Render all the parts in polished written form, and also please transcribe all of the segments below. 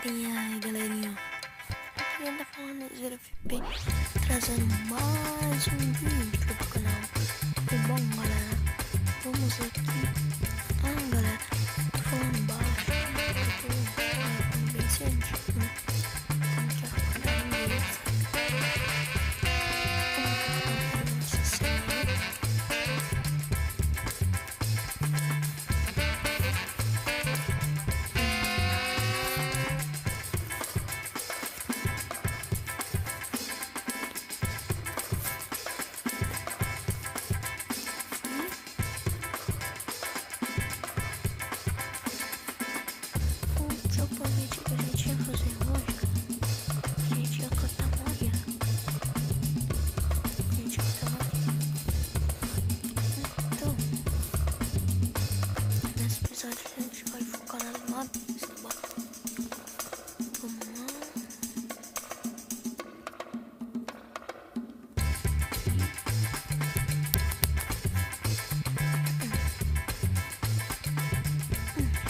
Galerinha, aqui anda falando Zero FP, trazendo mais um vídeo pro canal. E bom, galera, vamos aqui. Galera, tô falando baixo, porque eu tô falando bem cedinho, né? Então, já acordar ninguém, sabe? Vamos fazer essa cena. O que eu prometi que a gente ia fazer hoje, a gente ia cantar Maria. A gente ia cantar Maria. Então, nesse episódio a gente vai focar nas mapas, tá bom? Vamos lá.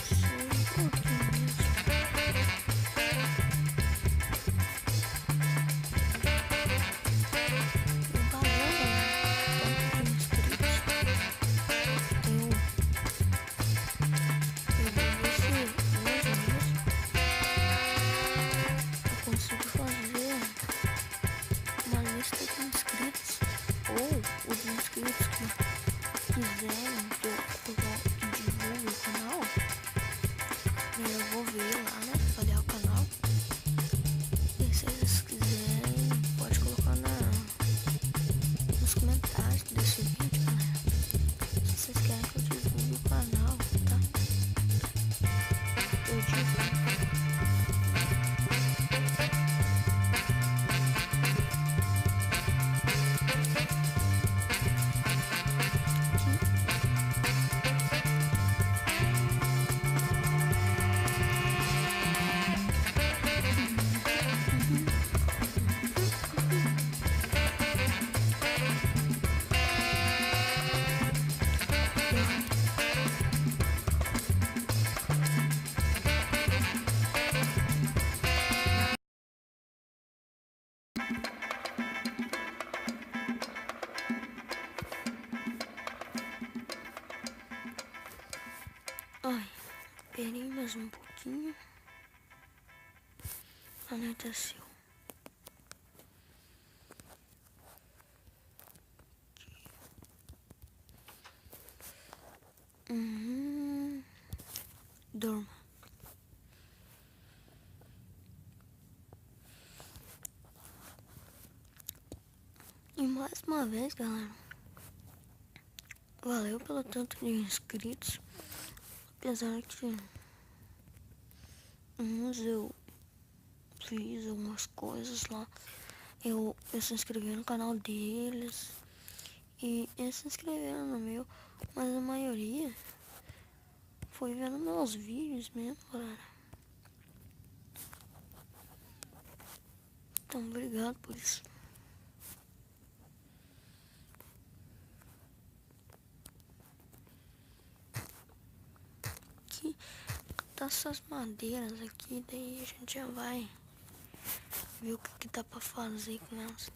Só um pouquinho mesmo. E valeu, galera. Quanto inscritos? Eu vou ver se hoje mesmo eu consigo fazer uma lista de inscritos, ou os inscritos que quiserem que eu divulgue o canal. Eu vou ver lá, né? Avaliar o canal. E se eles quiserem, pode colocar nos comentários desse vídeo, galera. Se vocês querem que eu divulgue o canal, tá? Eu divulgo. Ai, esperei mais um pouquinho. Anoiteceu. Durma. E mais uma vez, galera, valeu pelo tanto de inscritos. Apesar que uns eu fiz algumas coisas lá. Eu se inscrevi no canal deles e eles se inscreveram no meu, mas a maioria foi vendo meus vídeos mesmo, galera. Então, obrigado por isso. Aqui tá essas madeiras aqui, daí a gente já vai ver o que dá pra fazer com elas.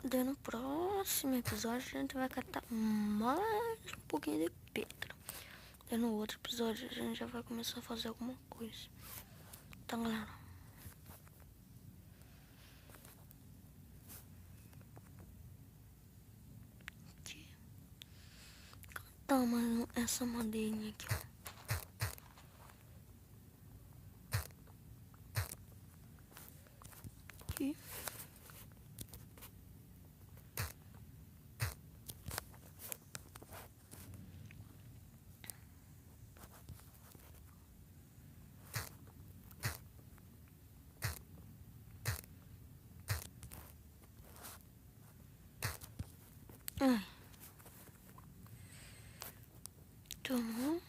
Daí no próximo episódio a gente vai catar mais um pouquinho de pedra. Daí no outro episódio a gente já vai começar a fazer alguma coisa. Então, galera, aqui catar mais essa madeirinha aqui, ó. Aqui. Ai. Então,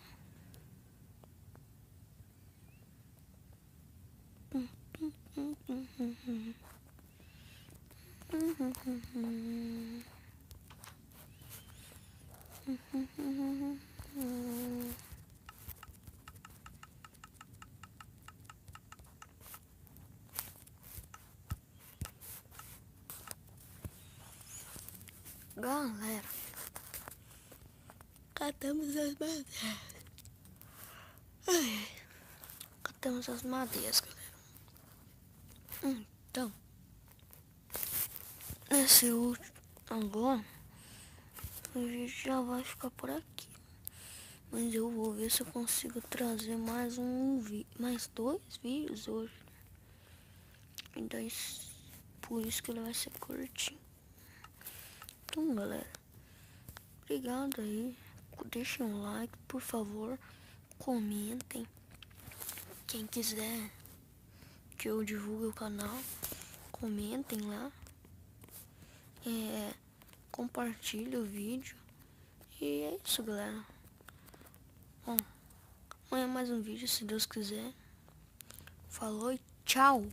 Galera, catamos as madeiras. Catamos as madeiras, galera. Então, nesse último agora, a gente já vai ficar por aqui. Mas eu vou ver se eu consigo trazer mais mais 2 vídeos hoje. Então, por isso que ele vai ser curtinho. Então, galera, obrigado aí. Deixem um like, por favor. Comentem. Quem quiser que eu divulgue o canal, comentem lá. Compartilhe o vídeo. E é isso, galera. Bom, amanhã mais um vídeo, se Deus quiser. Falou e tchau!